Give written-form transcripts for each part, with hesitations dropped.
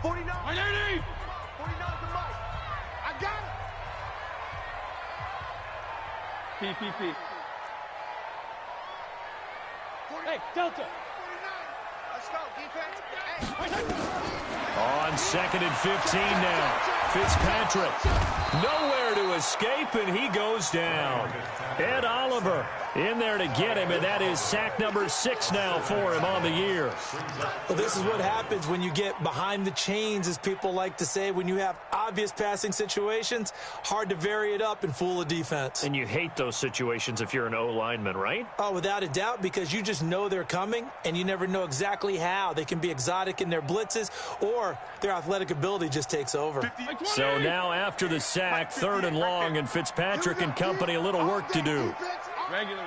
49. 49 the mic. I got it. P. Hey, Delta. 49. Let's go, defense. Hey. On 2nd and 15 now. Fitzpatrick nowhere to escape, and he goes down. Ed Oliver in there to get him, and that is sack number 6 now for him on the year. Well, this is what happens when you get behind the chains, as people like to say. When you have obvious passing situations, hard to vary it up and fool a defense. And you hate those situations if you're an O-lineman, right? Oh, without a doubt, because you just know they're coming, and you never know exactly how. They can be exotic in their blitzes, or their athletic ability just takes over. So now after the sack, 3rd and long, and Fitzpatrick and company a little work to do. Regular.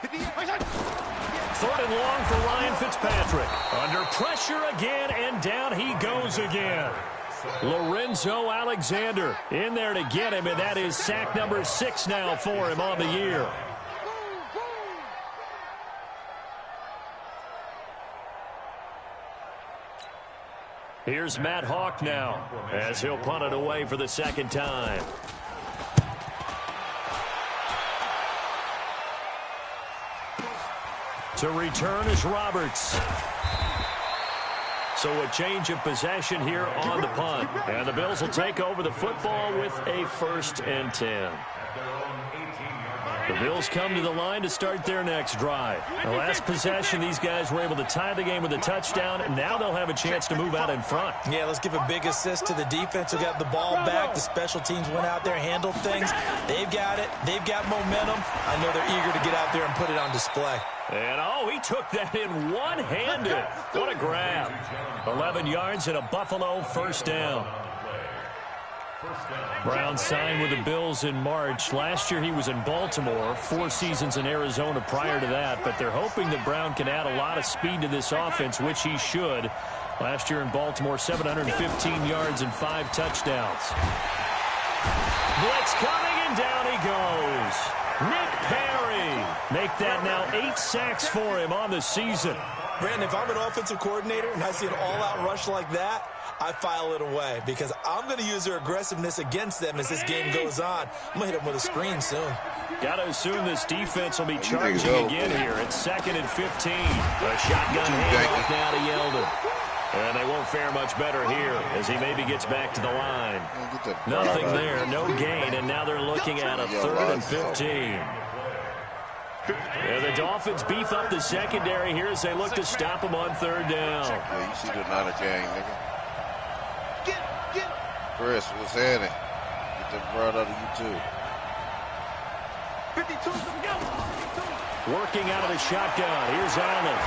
3rd and long for Ryan Fitzpatrick. Under pressure again, and down he goes again. Lorenzo Alexander in there to get him, and that is sack number 6 now for him on the year. Here's Matt Hawk now as he'll punt it away for the 2nd time. To return is Roberts. So a change of possession here on the punt. And the Bills will take over the football with a 1st and 10. The Bills come to the line to start their next drive. The last possession, these guys were able to tie the game with a touchdown, and now they'll have a chance to move out in front. Yeah, let's give a big assist to the defense who got the ball back. The special teams went out there, handled things. They've got it. They've got momentum. I know they're eager to get out there and put it on display. And, oh, he took that in one-handed. What a grab. 11 yards and a Buffalo 1st down. Brown signed with the Bills in March. Last year he was in Baltimore, 4 seasons in Arizona prior to that, but they're hoping that Brown can add a lot of speed to this offense, which he should. Last year in Baltimore, 715 yards and 5 touchdowns. Blitz coming, and down he goes. Nick Perry. Make that now 8 sacks for him on the season. Brandon, if I'm an offensive coordinator and I see an all-out rush like that, I file it away because I'm going to use their aggressiveness against them as this game goes on. I'm going to hit them with a screen soon. Got to assume this defense will be charging again here at 2nd and 15. A shotgun handoff now to Yeldon. And they won't fare much better here as he maybe gets back to the line. Nothing there, no gain, and now they're looking at a 3rd and 15. And the Dolphins beef up the secondary here as they look to stop them on 3rd down. Yeah, you see the not a gang, nigga. Chris, what's happening? Get that broad out of you, too. 52. Working out of the shotgun. Here's Allen.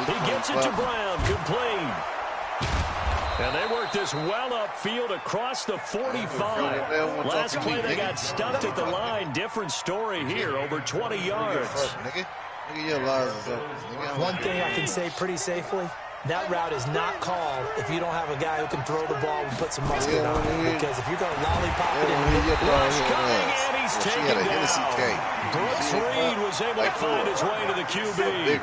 He gets it to Brown. Complete. And they work this well upfield across the 45. Last play they got stumped at the line. Different story here. Over 20 yards. One thing I can say pretty safely, that route is not called if you don't have a guy who can throw the ball and put some muscle on it. Because if you're going to lollipop it in the rush coming, and he's taken down. Brooks Reed was able to find his way to the QB.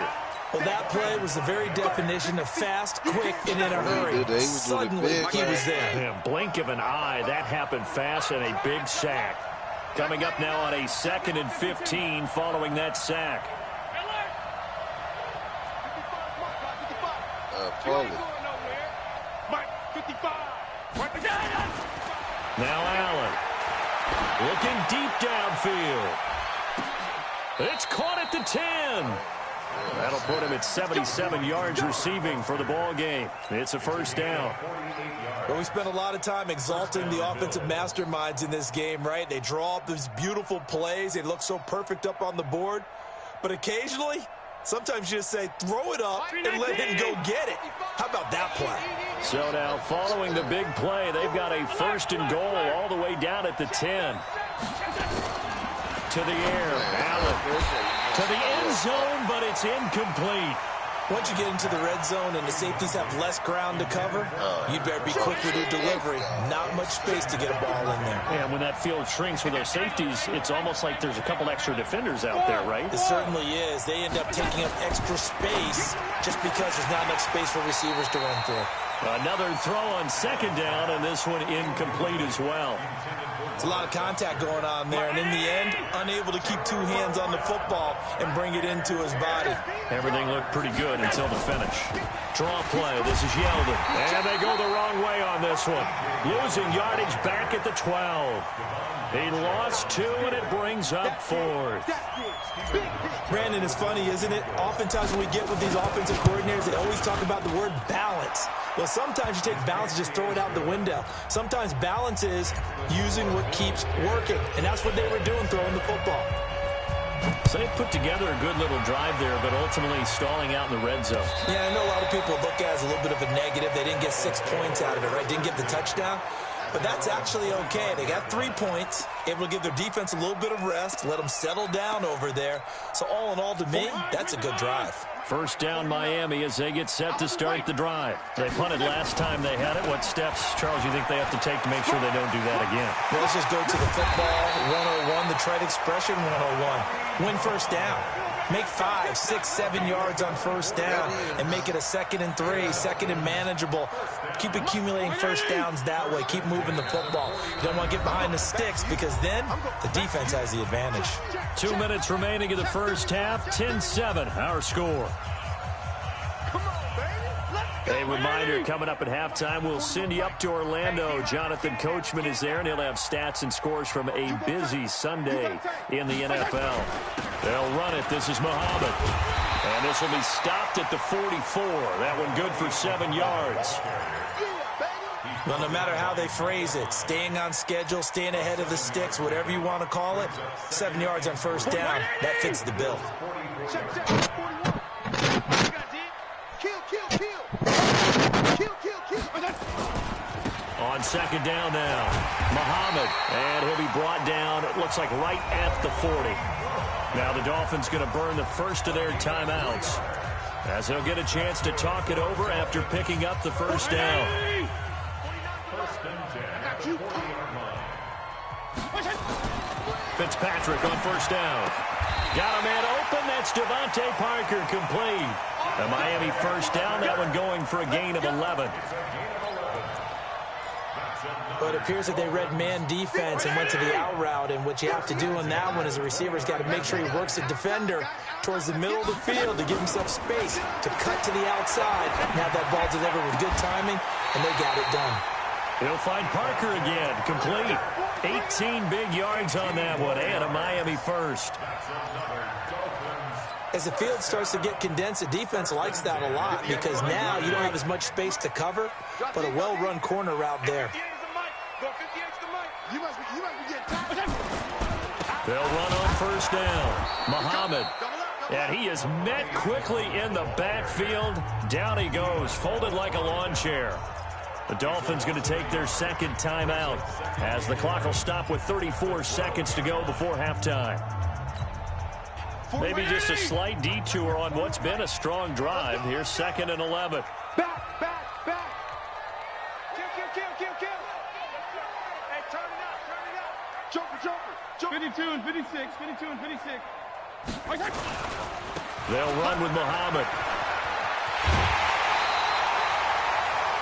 Well, that play was the very definition of fast, quick, and in a hurry. Suddenly, he was there. Yeah, blink of an eye. That happened fast, and a big sack. Coming up now on a 2nd and 15 following that sack. Now Allen. Looking deep downfield. It's caught at the 10. That'll put him at 77 yards receiving for the ball game. It's a 1st down. Well, we spent a lot of time exalting the offensive masterminds in this game, right? They draw up these beautiful plays. They look so perfect up on the board. But occasionally, sometimes you just say, throw it up and let him go get it. How about that play? So now, following the big play, they've got a 1st and goal all the way down at the 10. To the air, Allen. To the end zone, but it's incomplete. Once you get into the red zone and the safeties have less ground to cover, you better be quick with your delivery. Not much space to get a ball in there. And when that field shrinks with those safeties, it's almost like there's a couple extra defenders out there, right? It certainly is. They end up taking up extra space just because there's not enough space for receivers to run through. Another throw on second down, and this one incomplete as well. It's a lot of contact going on there, and in the end, unable to keep two hands on the football and bring it into his body. Everything looked pretty good until the finish. Draw play. This is Yeldon. And they go the wrong way on this one. Losing yardage back at the 12. He lost 2, and it brings up 4th. Brandon, it's funny, isn't it? Oftentimes when we get with these offensive coordinators, they always talk about the word balance. Well, sometimes you take balance and just throw it out the window. Sometimes balance is using what keeps working, and that's what they were doing, throwing the football. So they put together a good little drive there, but ultimately stalling out in the red zone. Yeah, I know a lot of people look at it as a little bit of a negative. They didn't get 6 points out of it, right? Didn't get the touchdown. But that's actually okay. They got 3 points, able to give their defense a little bit of rest, let them settle down over there. So all in all, to me, that's a good drive. First down, Miami, as they get set to start the drive. They punted last time they had it. What steps, Charles, you think they have to take to make sure they don't do that again? Well, let's just go to the football 101, the trite expression 101. Win first down. Make 5, 6, 7 yards on first down and make it a 2nd and 3, 2nd and manageable. Keep accumulating first downs that way. Keep moving the football. You don't want to get behind the sticks because then the defense has the advantage. 2 minutes remaining in the first half. 10-7, our score. A reminder, coming up at halftime, we'll send you up to Orlando. Jonathan Coachman is there, and he'll have stats and scores from a busy Sunday in the NFL. They'll run it. This is Muhammad. And this will be stopped at the 44. That one good for 7 yards. Well, no matter how they phrase it, staying on schedule, staying ahead of the sticks, whatever you want to call it, 7 yards on first down, that fits the bill. On second down now, Muhammad, and he'll be brought down, it looks like right at the 40. Now the Dolphins going to burn the first of their timeouts as they'll get a chance to talk it over after picking up the first down. Fitzpatrick on first down. Got a man open, that's Devontae Parker, complete. The Miami first down, that one going for a gain of 11. But it appears that they read man defense and went to the out route, and what you have to do on that one is the receiver's got to make sure he works the defender towards the middle of the field to give himself space to cut to the outside and have that ball delivered with good timing, and they got it done. He'll find Parker again, complete. 18 big yards on that one, and a Miami first. As the field starts to get condensed, the defense likes that a lot because now you don't have as much space to cover, but a well-run corner route there. They'll run on first down. Muhammad. And he is met quickly in the backfield. Down he goes, folded like a lawn chair. The Dolphins going to take their second timeout as the clock will stop with 34 seconds to go before halftime. Maybe just a slight detour on what's been a strong drive. Here's 2nd and 11. Back. Kill. Hey, turn it up. Joker. 52 and 56. They'll run with Muhammad.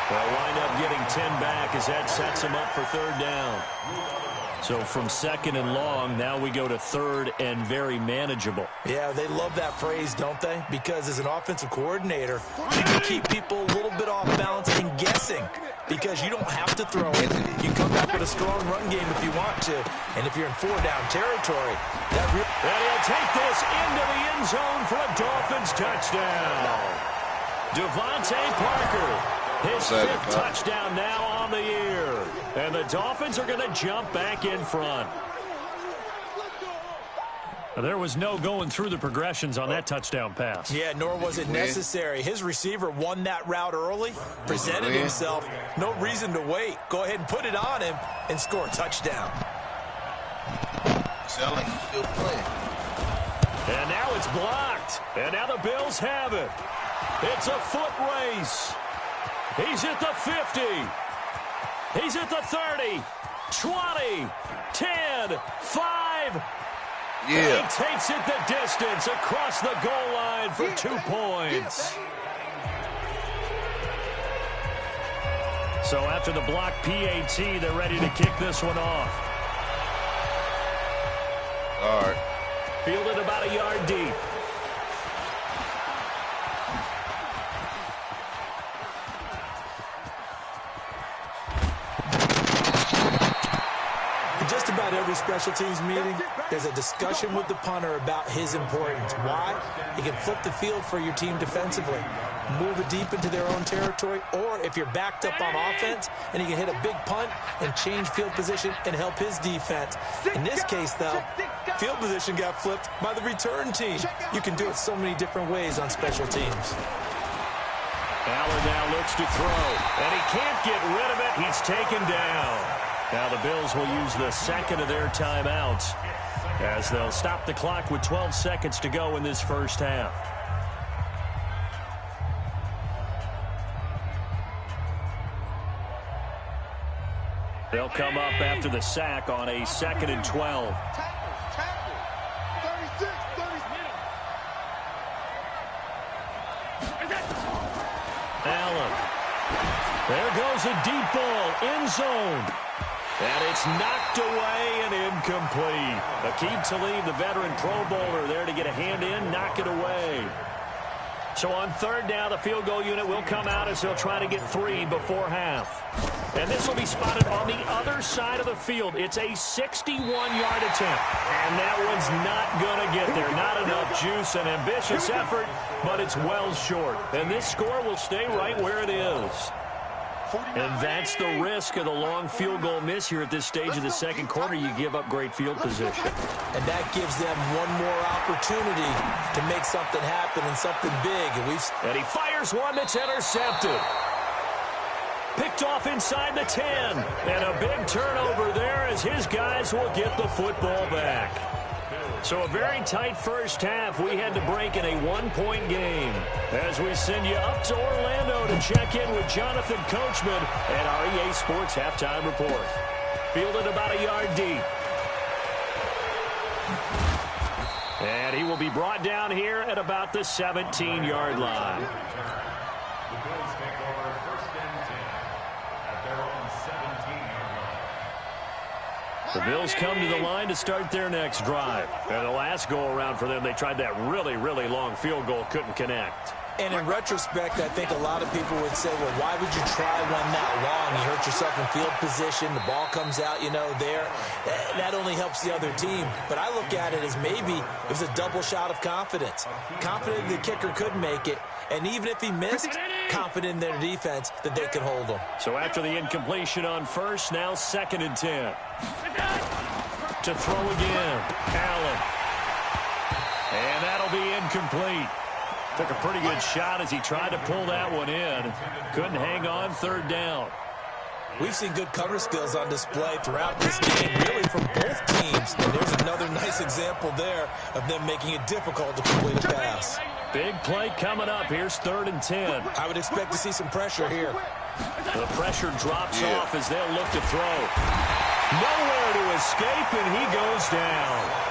They'll wind up getting 10 back as that sets him up for third down. So from 2nd and long, now we go to 3rd and very manageable. Yeah, they love that phrase, don't they? Because as an offensive coordinator, you can keep people a little bit off balance and guessing because you don't have to throw it. You come back with a strong run game if you want to. And if you're in 4-down territory, that really... And he'll take this into the end zone for a Dolphins touchdown. Devontae Parker. His 5th touchdown now on the year. And the Dolphins are going to jump back in front. There was no going through the progressions on that touchdown pass. Yeah, nor was it necessary. His receiver won that route early, presented himself. No reason to wait. Go ahead and put it on him and score a touchdown. Sound like he's still playing. And now it's blocked. And now the Bills have it. It's a foot race. He's at the 50. He's at the 30, 20, 10, 5. Yeah. He takes it the distance across the goal line for 2 points. So after the block PAT, they're ready to kick this one off. All right. Fielded about a yard deep. Just about every special teams meeting, there's a discussion with the punter about his importance. Why? He can flip the field for your team defensively, move it deep into their own territory, or if you're backed up on offense, and he can hit a big punt and change field position and help his defense. In this case, though, field position got flipped by the return team. You can do it so many different ways on special teams. Allen now looks to throw, and he can't get rid of it. He's taken down. Now the Bills will use the second of their timeouts as they'll stop the clock with 12 seconds to go in this first half. They'll come up after the sack on a 2nd and 12. Tackle. 36, 30. Allen. There goes a deep ball, end zone. And it's knocked away and incomplete. Aqib Talib, the veteran Pro Bowler, there to get a hand in, knock it away. So on third down, the field goal unit will come out as they'll try to get 3 before half. And this will be spotted on the other side of the field. It's a 61-yard attempt. And that one's not going to get there. Not enough juice, an ambitious effort, but it's well short. And this score will stay right where it is. And that's the risk of the long field goal miss here at this stage of the second quarter. You give up great field position. And that gives them one more opportunity to make something happen and something big. And he fires one that's intercepted. Picked off inside the 10. And a big turnover there as his guys will get the football back. So a very tight first half. We had to break in a 1-point game as we send you up to Orlando to check in with Jonathan Coachman at our EA Sports Halftime Report. Fielded about a yard deep. And he will be brought down here at about the 17-yard line. The Bills come to the line to start their next drive. And the last go-around for them, they tried that really, really long field goal, couldn't connect. And in retrospect, I think a lot of people would say, well, why would you try one that long? You hurt yourself in field position. The ball comes out, there. That only helps the other team. But I look at it as maybe it was a double shot of confidence. Confident the kicker could make it. And even if he missed, confident in their defense that they could hold him. So after the incompletion on first, now 2nd and 10. To throw again, Allen. And that'll be incomplete. Took a pretty good shot as he tried to pull that one in. Couldn't hang on, 3rd down. We've seen good cover skills on display throughout this game, really from both teams. And there's another nice example there of them making it difficult to complete a pass. Big play coming up. Here's 3rd and 10. I would expect to see some pressure here. The pressure drops off as they'll look to throw. Nowhere to escape, and he goes down.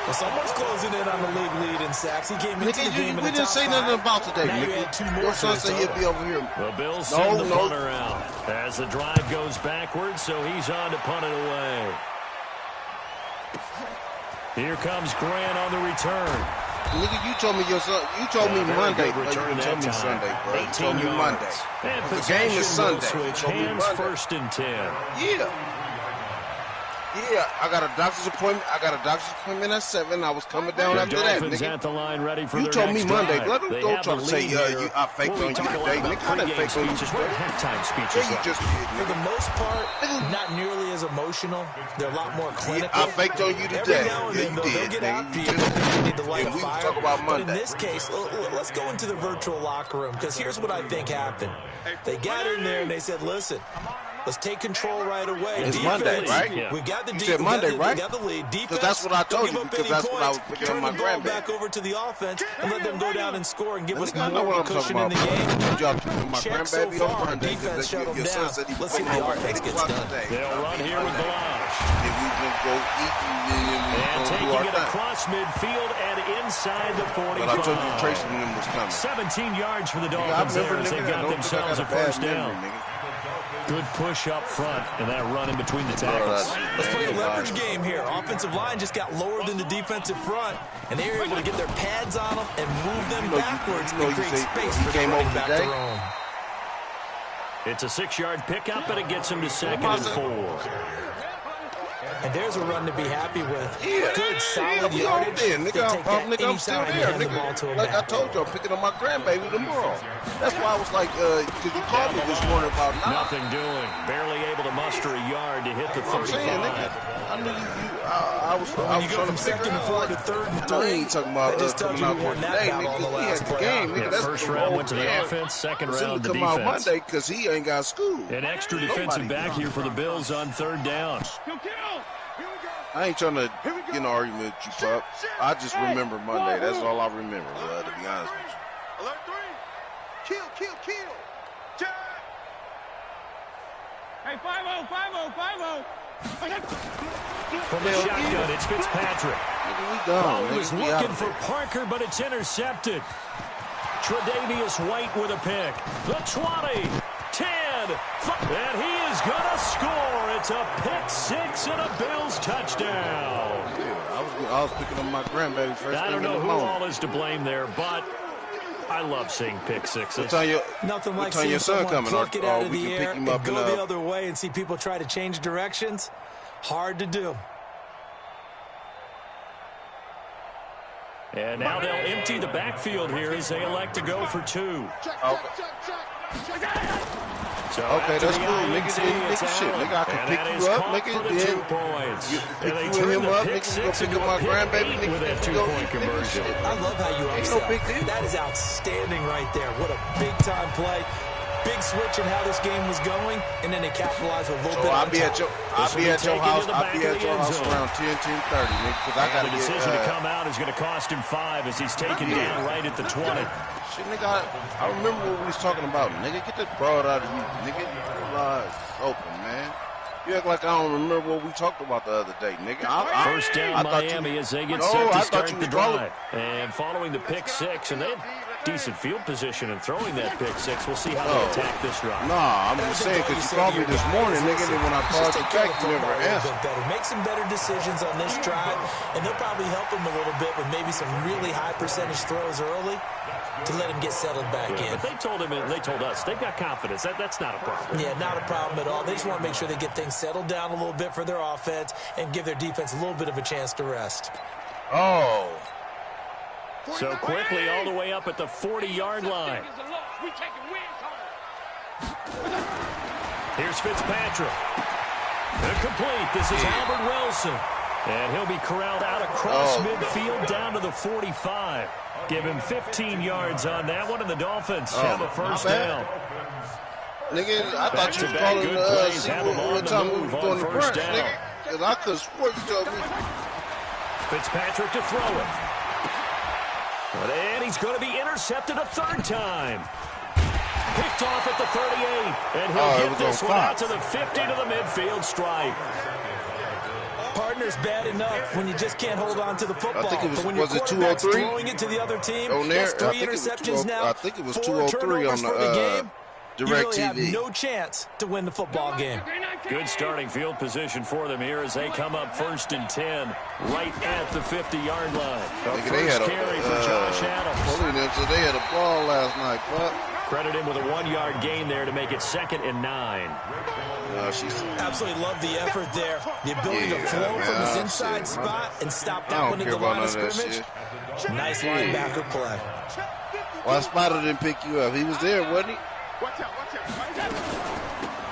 Well, someone's closing in on the league lead in sacks. He came into the game in the top 5. We didn't say nothing about today, now Nicky. you add 2 more. Your son said he'll be over here. The Bills send the punter out as the drive goes backwards, so he's on to punt it away. Here comes Grant on the return. Nigga, you told me your son. You told me Monday, but you didn't tell me Sunday, bro. You told me Monday. And the game is Sunday. Switch hands, 1st and 10. Yeah, I got a doctor's appointment. At 7. I was coming down after that, Dolphins nigga. at the line ready for You their told me next Monday. drive. Don't try to say I faked on you today, nigga. I didn't fake on you today. Halftime speeches. Yeah, you just did, For the nigga. most part, not nearly as emotional. They're a lot more clinical. I faked on you today. Every now and then, Yeah, you they'll did, get nigga. after You you. just They need to light a we can fire. talk about But in Monday. this case, let's go into the virtual locker room, because here's what I think happened. They got in there and they said, listen, Let's take control right away. It's defense, Monday, right? We got the You said Monday, right? We got the lead. Defense, Because that's what I told you, because that's what I was picking up my turn the ball grandbaby. back over to the offense and let them go down and score and give us I know more what I'm cushion talking in the about. game. My Check so grandbaby far. on Monday. Defense shut them Your son down. said he Let's see if the offense gets done. They'll run here with Balazs. And we just go eat And and taking it across midfield and inside the 45. But I told you Tracy and them was coming. 17 yards for the Dolphins there as they got themselves a first down. Good push up front, and that run in between the tackles. Let's play a leverage game here. Offensive line just got lower than the defensive front, and they were able to get their pads on them and move them backwards and create space for the running back to roam. It's a 6-yard pickup, and it gets him to 2nd and 4. And there's a run to be happy with. Yeah. Good, solid We all yardage. there, nigga. I'm still there, the ball to nigga. a Like I back. told you, I'm picking up my grandbaby tomorrow. That's why I was like, because you called me this morning about nothing doing. Barely able to muster a yard to hit the 35. I'm saying, nigga, I knew I was trying to second and 4 to 3rd and 3. I ain't talking about just tells coming you out we here won that today, battle on the nigga. He last had the play game, out. nigga. Yeah, That's first the round whole went to the game. offense, second For him round to the come out defense. Monday because he ain't got school. An extra defensive back here for the Bills on 3rd down. I ain't trying to get in an argument with you, pup. I just remember Monday. That's all I remember, to be honest with you. Alert 3. Kill. Jack. Hey, 5-0, 5-0. From the shotgun, it's Fitzpatrick. Nigga, we gone. He was Nigga, we looking out for there. Parker, but it's intercepted. Tre'Davious White with a pick. The 20, 10, and he is going to score. It's a pick 6 and a Bills touchdown. Yeah, I was picking up my grandbaby first I thing don't know in the who morning. all is to blame there, but I love seeing pick sixes. What time Nothing like time seeing your son someone coming? pluck it Or out of we the can air pick him and up go and, the other way and see people try to change directions. Hard to do. And now they'll empty the backfield here as they elect to go for 2. So Okay, after that's the cool. INT, Nigga, it's shit. Allen. Nigga, I can And pick that you is up, caught nigga, for the then 2 points. you And pick they you and turn him the up, pick nigga, you go 6 pick into up a my pick grandbaby, 8 nigga, with that you go 2-point eat, nigga, conversion. shit. I love how you Ain't upset. no big deal. That is outstanding right there. What a big-time play. Big switch in how this game was going, and then they capitalized with a little So bit I'll on be at top. your house. the I'll back be of at the your end house zone. around 10:30, nigga, because I And gotta the get. decision to come out is going to cost him 5 as he's taken down right at the 20. Shit, nigga, I remember what we was talking about, nigga. Get that broad out of you, nigga. Your eyes open, man. You act like I don't remember what we talked about the other day, nigga. First down I thought Miami as they get No, set I to thought start you the was calling- drive. And following the pick 6, and they had decent field position and throwing that pick 6. We'll see how they attack this drive. Nah, I'm just saying because you called me this morning, nigga, and when I called you back, you never answered. Make some better decisions on this drive, and they'll probably help him a little bit with maybe some really high percentage throws early to let him get settled back in. But they told him, and they told us, they've got confidence. That's not a problem. Yeah, not a problem at all. They just want to make sure they get things settled down a little bit for their offense and give their defense a little bit of a chance to rest. Oh. So quickly all the way up at the 40-yard line. Here's Fitzpatrick. Incomplete. This is Albert Wilson. And he'll be corralled out across midfield down to the 45. Give him 15 yards on that one, and the Dolphins have a first down. Nigga, I thought you was Back-to-back calling good plays see have him on what the time we move was on doing the first brunch, down. nigga. Because I could have sworn you told me. Fitzpatrick to throw it. And he's going to be intercepted a 3rd time. Picked off at the 38. And he'll get this one out to the 50 to the midfield stripe. Partner's bad enough when you just can't hold on to the football. I think it was, but when your was it quarterback's 203? throwing it to the other team, On there, that's 3 I think it was interceptions now. I think it was 4 203 on turnovers for the game. Direct you really TV. have no chance to win the football game. Good starting field position for them here as they come up 1st and 10 right at the 50-yard line. A first carry for Josh Adams. So they had a ball last night, but Credit him with a 1-yard gain there to make it 2nd and 9. Absolutely love the effort there. The ability to flow from his inside spot and stop that one at the line of scrimmage. Nice linebacker play. Why Spider didn't pick you up? He was there, wasn't he?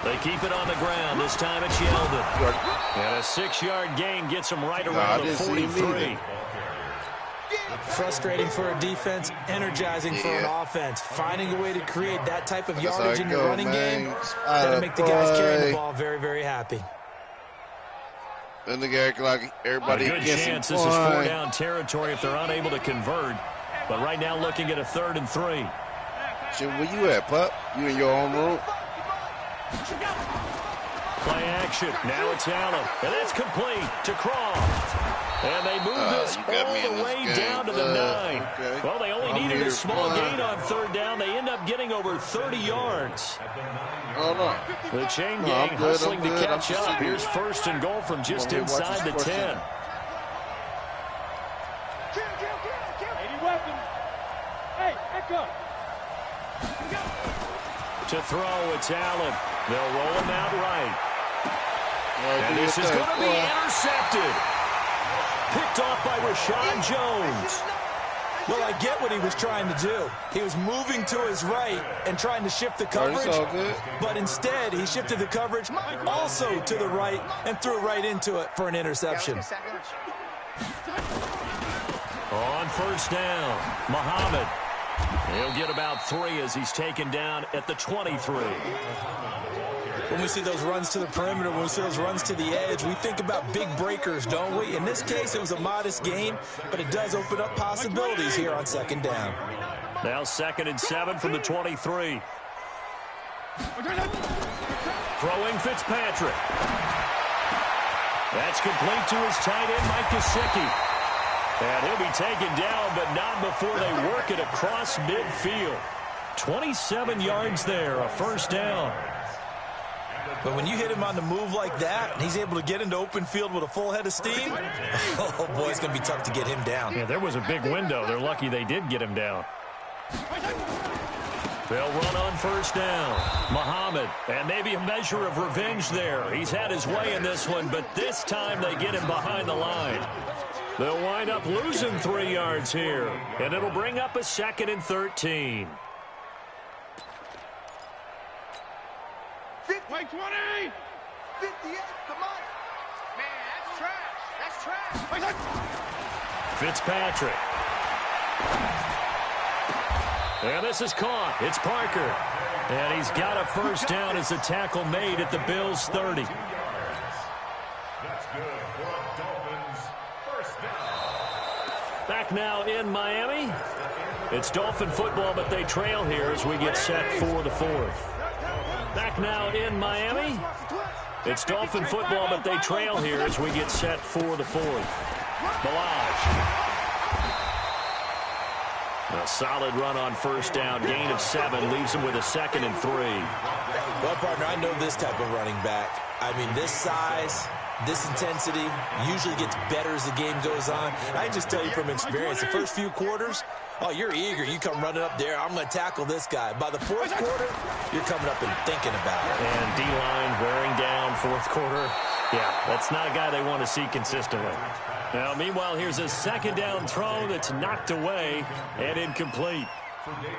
They keep it on the ground. This time it's Yeldon. And a 6-yard gain gets him right around the 43. Frustrating for a defense, energizing for an offense. Finding a way to create that type of yardage in your running game, that'll make the guys carrying the ball very, very happy. Then the guy like everybody a good chance this is 4-down territory if they're unable to convert. But right now looking at a 3rd and 3. Shit, where you at, Pup? You in your own room? Play action. Now it's Allen. And that's complete to Croft. And they move this all the way down to the 9. Okay. Well, they only needed a small gain on 3rd down. They end up getting over 30 yards. Oh, no. The chain gang hustling to catch up. Here's 1st and goal from just inside the 10. 80 weapons. Hey, echo. To throw, it's Allen. They'll roll him out right. And this is going to be intercepted. Picked off by Rashad Jones. Well, I get what he was trying to do. He was moving to his right and trying to shift the coverage. But instead, he shifted the coverage also to the right and threw right into it for an interception. On 1st down, Muhammad. He'll get about 3 as he's taken down at the 23. When we see those runs to the perimeter, when we see those runs to the edge, we think about big breakers, don't we? In this case, it was a modest gain, but it does open up possibilities here on 2nd down. Now 2nd and 7 from the 23. Throwing Fitzpatrick. That's complete to his tight end, Mike Gesicki. And he'll be taken down, but not before they work it across midfield. 27 yards there, a 1st down. But when you hit him on the move like that, and he's able to get into open field with a full head of steam, oh, boy, it's going to be tough to get him down. Yeah, there was a big window. They're lucky they did get him down. They'll run on 1st down. Muhammad, and maybe a measure of revenge there. He's had his way in this one, but this time they get him behind the line. They'll wind up losing 3 yards here, and it'll bring up a 2nd and 13. Wait, 20! 58, come on. Man, that's trash. That's trash. Fitzpatrick. And this is caught. It's Parker. And he's got a 1st down as the tackle made at the Bills' 30. Back now in Miami. It's Dolphin football, but they trail here as we get set for the 4th. Back now in Miami. It's Dolphin football, but they trail here as we get set for the 4th. Balaj. A solid run on 1st down. Gain of 7 leaves them with a 2nd and 3. Well, partner, I know this type of running back. I mean, this size, this intensity usually gets better as the game goes on. And I just tell you from experience, the first few quarters, oh, you're eager. You come running up there. I'm going to tackle this guy. By the 4th quarter, you're coming up and thinking about it. And D-line wearing down 4th quarter. Yeah, that's not a guy they want to see consistently. Now, meanwhile, here's a 2nd down throw that's knocked away and incomplete.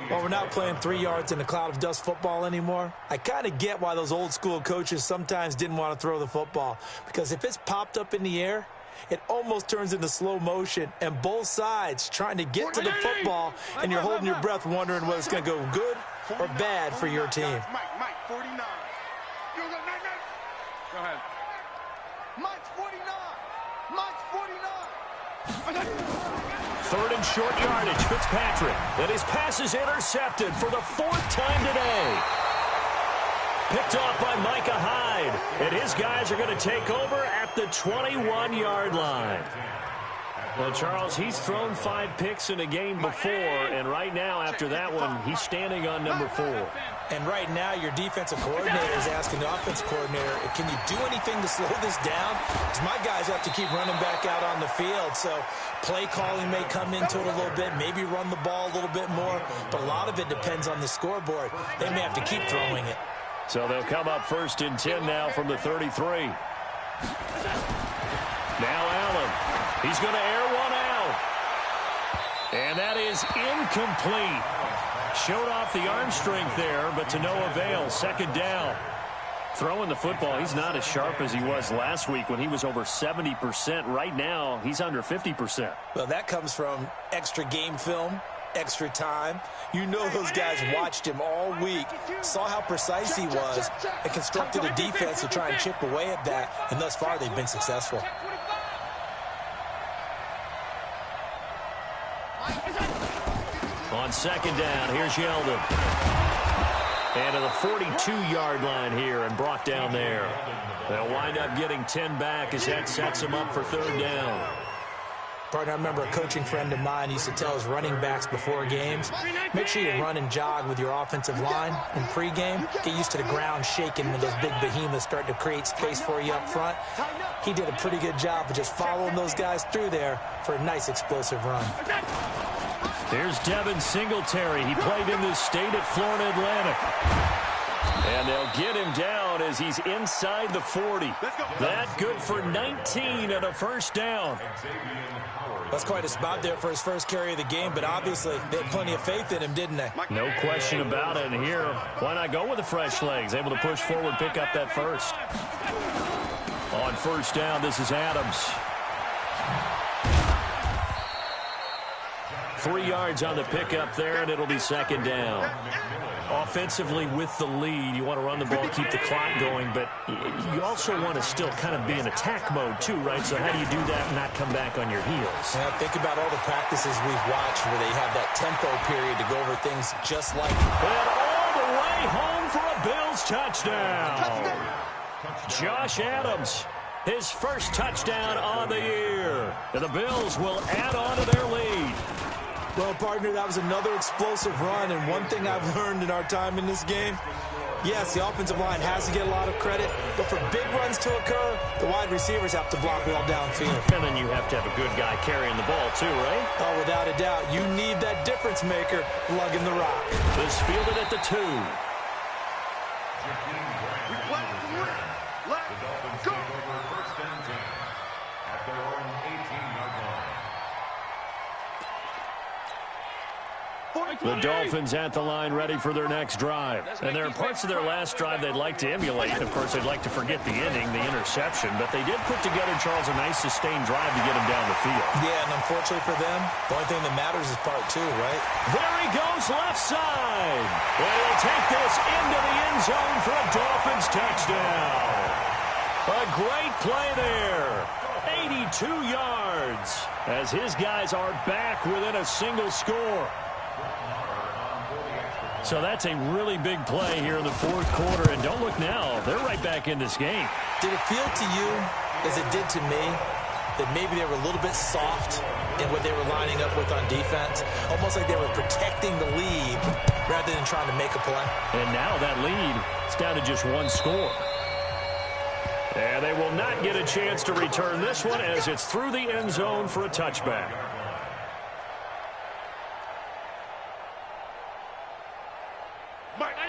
Well, we're not playing 3 yards in a cloud of dust football anymore. I kind of get why those old school coaches sometimes didn't want to throw the football. Because if it's popped up in the air, it almost turns into slow motion, and both sides trying to get to the football, and you're holding your breath wondering whether it's going to go good or bad for your team. Mike, 49. Go ahead. Mike's 49. Mike's 49. 3rd and short yardage, Fitzpatrick. And his pass is intercepted for the 4th time today. Picked off by Micah Hyde. And his guys are going to take over at the 21-yard line. Well, Charles, he's thrown 5 picks in a game before, and right now, after that one, he's standing on number 4. And right now, your defensive coordinator is asking the offensive coordinator, can you do anything to slow this down? Because my guys have to keep running back out on the field, so play calling may come into it a little bit, maybe run the ball a little bit more, but a lot of it depends on the scoreboard. They may have to keep throwing it. So they'll come up 1st and 10 now from the 33. Now Allen. He's going to air one out. And that is incomplete. Showed off the arm strength there, but to no avail. 2nd down. Throwing the football, he's not as sharp as he was last week when he was over 70%. Right now, he's under 50%. Well, that comes from extra game film, extra time. You know those guys watched him all week, saw how precise he was, and constructed a defense to try and chip away at that, and thus far they've been successful. On second down, here's Yeldon. And to the 42-yard line here and brought down there. They'll wind up getting 10 back as that sets them up for third down. Partner, I remember a coaching friend of mine used to tell his running backs before games, make sure you run and jog with your offensive line in pregame. Get used to the ground shaking when those big behemoths start to create space for you up front. He did a pretty good job of just following those guys through there for a nice explosive run. Here's Devin Singletary. He played in this state at Florida Atlantic. And they'll get him down as he's inside the 40. That good for 19 and a first down. That's quite a spot there for his first carry of the game, but obviously they had plenty of faith in him, didn't they? No question about it. And here, why not go with the fresh legs? Able to push forward, pick up that first. On first down, this is Adams. 3 yards on the pickup there, and it'll be second down. Offensively with the lead, you want to run the ball, keep the clock going, but you also want to still kind of be in attack mode too, right? So how do you do that and not come back on your heels? Yeah, think about all the practices we've watched where they have that tempo period to go over things just like that. And all the way home for a Bills touchdown. Josh Adams, his first touchdown on the year. And the Bills will add on to their lead. Well, partner, that was another explosive run, and one thing I've learned in our time in this game, yes, the offensive line has to get a lot of credit, but for big runs to occur, the wide receivers have to block well downfield. And then you have to have a good guy carrying the ball too, right? Oh, without a doubt. You need that difference maker lugging the rock. This fielded at the 2. The Dolphins at the line ready for their next drive. And there are parts of their last drive they'd like to emulate. Of course, they'd like to forget the ending, the interception. But they did put together, Charles, a nice sustained drive to get him down the field. Yeah, and unfortunately for them, the only thing that matters is part 2, right? There he goes, left side. And he'll take this into the end zone for a Dolphins touchdown. A great play there. 82 yards as his guys are back within a single score. So that's a really big play here in the fourth quarter. And don't look now, they're right back in this game. Did it feel to you, as it did to me, that maybe they were a little bit soft in what they were lining up with on defense? Almost like they were protecting the lead rather than trying to make a play. And now that lead is down to just 1 score. And they will not get a chance to return this one as it's through the end zone for a touchback.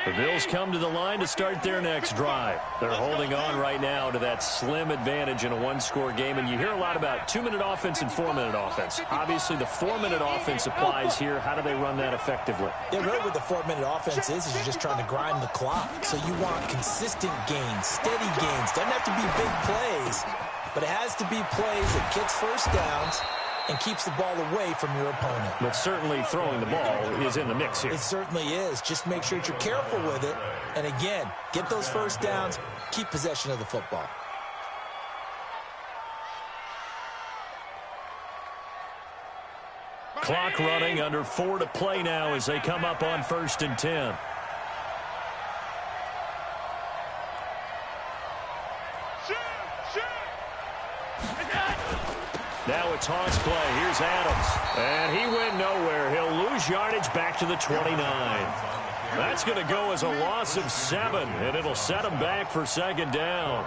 The Bills come to the line to start their next drive. They're holding on right now to that slim advantage in a 1-score game. And you hear a lot about 2-minute offense and 4-minute offense. Obviously, the 4-minute offense applies here. How do they run that effectively? Yeah, really what the 4-minute offense is you're just trying to grind the clock. So you want consistent gains, steady gains. Doesn't have to be big plays, but it has to be plays that gets first downs and keeps the ball away from your opponent. But certainly throwing the ball is in the mix here. It certainly is. Just make sure that you're careful with it. And again, get those first downs, keep possession of the football. Clock running, under 4 to play now as they come up on 1st and 10. Now a toss play. Here's Adams. And he went nowhere. He'll lose yardage back to the 29. That's going to go as a loss of 7, and it'll set him back for second down.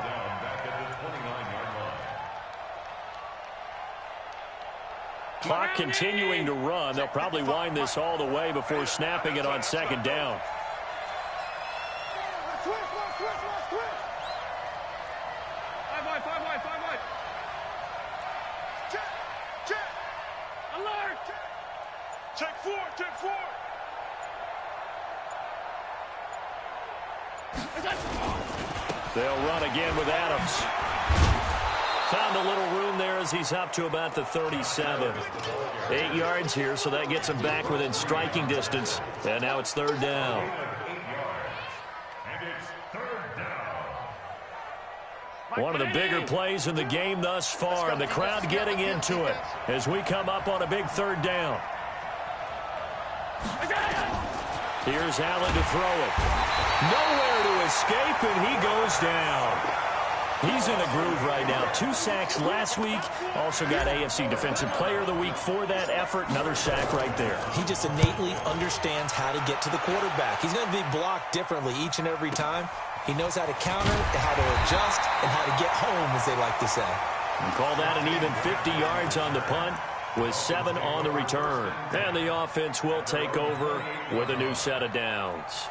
Clock continuing to run. They'll probably wind this all the way before snapping it on second down. They'll run again with Adams. Found a little room there as he's up to about the 37. 8 yards here, so that gets him back within striking distance. And now it's third down. One of the bigger plays in the game thus far, and the crowd getting into it as we come up on a big third down. Here's Allen to throw it. Nowhere to escape, and he goes down. He's in a groove right now. 2 sacks last week. Also got AFC Defensive Player of the Week for that effort. Another sack right there. He just innately understands how to get to the quarterback. He's going to be blocked differently each and every time. He knows how to counter, how to adjust, and how to get home, as they like to say. And call that an even 50 yards on the punt with 7 on the return. And the offense will take over with a new set of downs.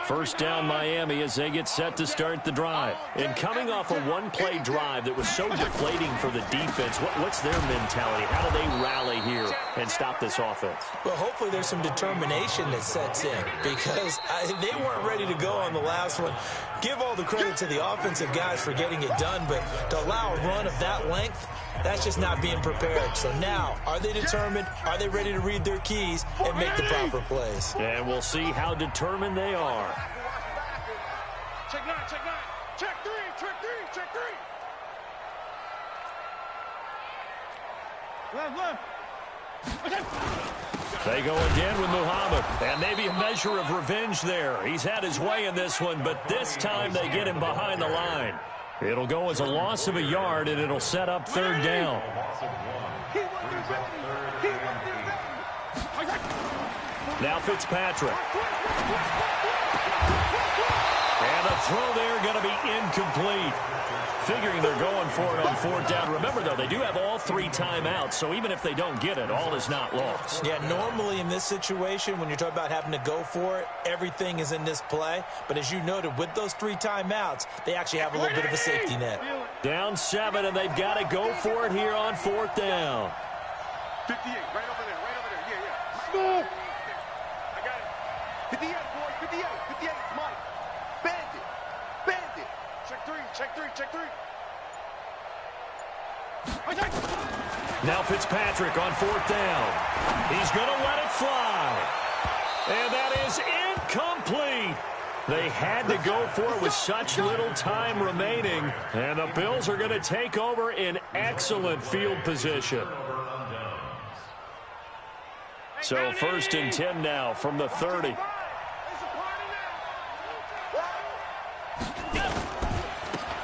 First down Miami as they get set to start the drive. And coming off a one-play drive that was so deflating for the defense, what's their mentality? How do they rally here and stop this offense? Well, hopefully there's some determination that sets in because they weren't ready to go on the last one. Give all the credit to the offensive guys for getting it done, but to allow a run of that length, that's just not being prepared. So now, are they determined? Are they ready to read their keys and make the proper plays? And we'll see how determined they are. Check 9, check 9. Check 3, check 3, check 3. Left. They go again with Muhammad. And maybe a measure of revenge there. He's had his way in this one, but this time they get him behind the line. It'll go as a loss of a yard, and it'll set up third down. Now Fitzpatrick. And the throw there going to be incomplete. Figuring they're going for it on fourth down. Remember, though, they do have all 3 timeouts, so even if they don't get it, all is not lost. Yeah, normally in this situation, when you're talking about having to go for it, everything is in this play. But as you noted, with those 3 timeouts, they actually have a little bit of a safety net. Down 7, and they've got to go for it here on fourth down. 58, right over there, yeah. Move! I got it. 58, boy, 58, Mike. Bandit. Check 3. Now Fitzpatrick on fourth down. He's going to let it fly. And that is incomplete. They had to go for it with such little time remaining. And the Bills are going to take over in excellent field position. So 1st and 10 now from the 30.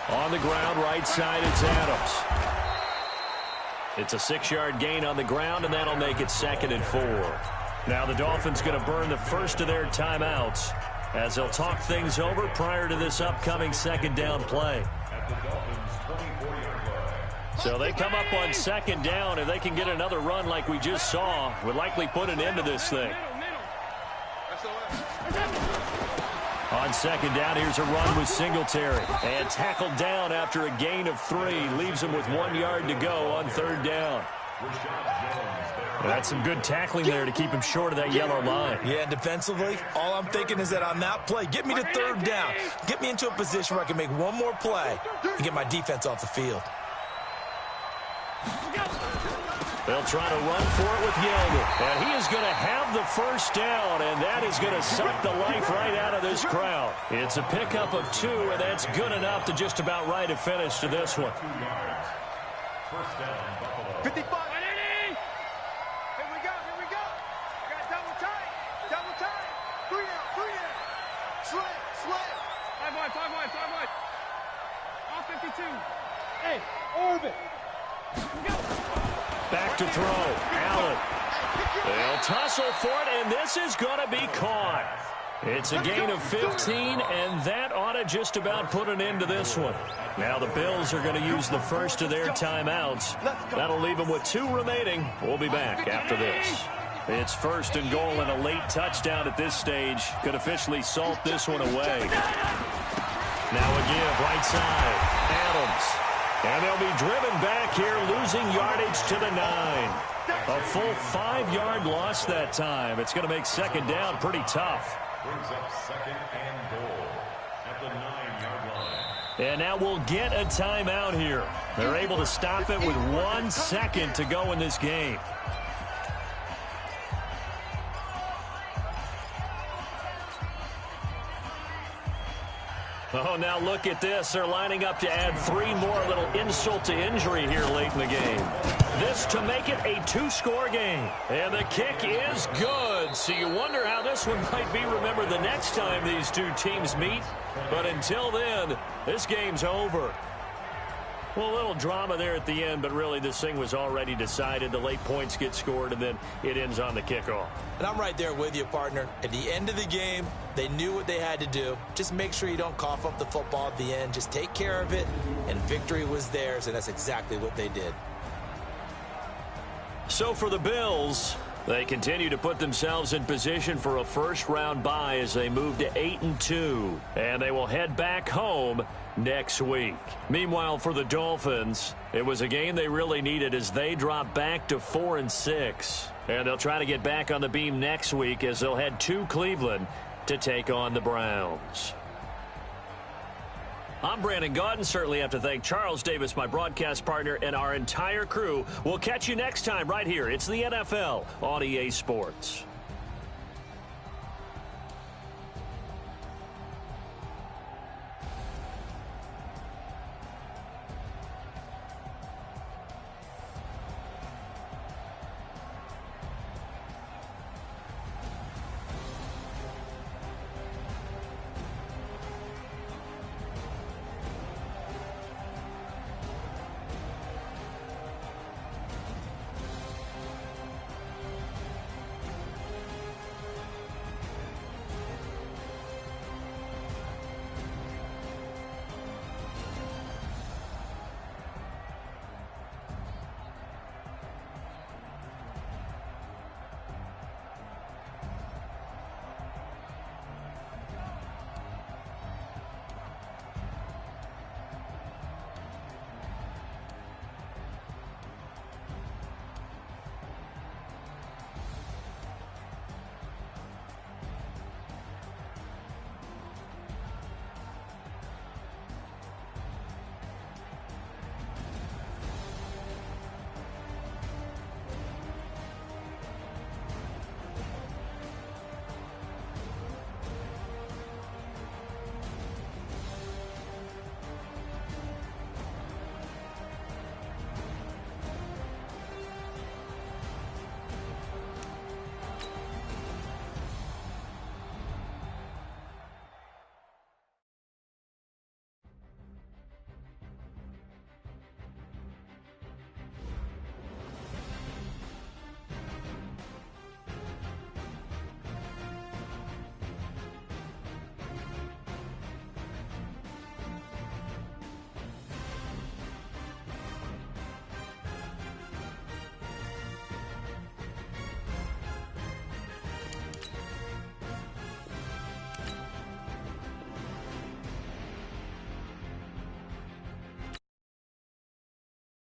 On the ground, right side, it's Adams. It's a 6-yard gain on the ground, and that'll make it 2nd and 4. Now the Dolphins going to burn the first of their timeouts as they'll talk things over prior to this upcoming 2nd down play. So they come up on 2nd down. If they can get another run like we just saw, would likely put an end to this thing. On 2nd down, here's a run with Singletary. And tackled down after a gain of 3. Leaves him with 1 yard to go on 3rd down. That's some good tackling there to keep him short of that yellow line. Yeah, defensively, all I'm thinking is that on that play, get me to 3rd down. Get me into a position where I can make one more play and get my defense off the field. They'll try to run for it with Yeldon. And he is going to have the first down, and that is going to suck the life right out of this crowd. It's a pickup of 2, and that's good enough to just about write a finish to this one. 55. Here we go. I got double tight. 3 down. Slam. 5 wide. All 52. Hey, orbit. Back to throw. Allen. They'll tussle for it, and this is going to be caught. It's a gain of 15, and that ought to just about put an end to this one. Now the Bills are going to use the first of their timeouts. That'll leave them with 2 remaining. We'll be back after this. It's 1st and goal, and a late touchdown at this stage could officially salt this one away. Now a give right side. Adams. And they'll be driven back here, losing yardage to the 9. A full 5-yard loss that time. It's going to make second down pretty tough. Brings up second and goal at the 9-yard line. And now we'll get a timeout here. They're able to stop it with 1 second to go in this game. Oh, now look at this. They're lining up to add 3 more, little insult to injury here late in the game. This to make it a 2-score game. And the kick is good. So you wonder how this one might be remembered the next time these two teams meet. But until then, this game's over. Well, a little drama there at the end, but really this thing was already decided. The late points get scored, and then it ends on the kickoff. And I'm right there with you, partner. At the end of the game, they knew what they had to do. Just make sure you don't cough up the football at the end. Just take care of it, and victory was theirs, and that's exactly what they did. So for the Bills, they continue to put themselves in position for a first-round bye as they move to 8-2, and they will head back home next week. Meanwhile, for the Dolphins, it was a game they really needed as they drop back to 4-6. And they'll try to get back on the beam next week as they'll head to Cleveland to take on the Browns. I'm Brandon Gaudin. Certainly have to thank Charles Davis, my broadcast partner, and our entire crew. We'll catch you next time right here. It's the NFL on EA Sports.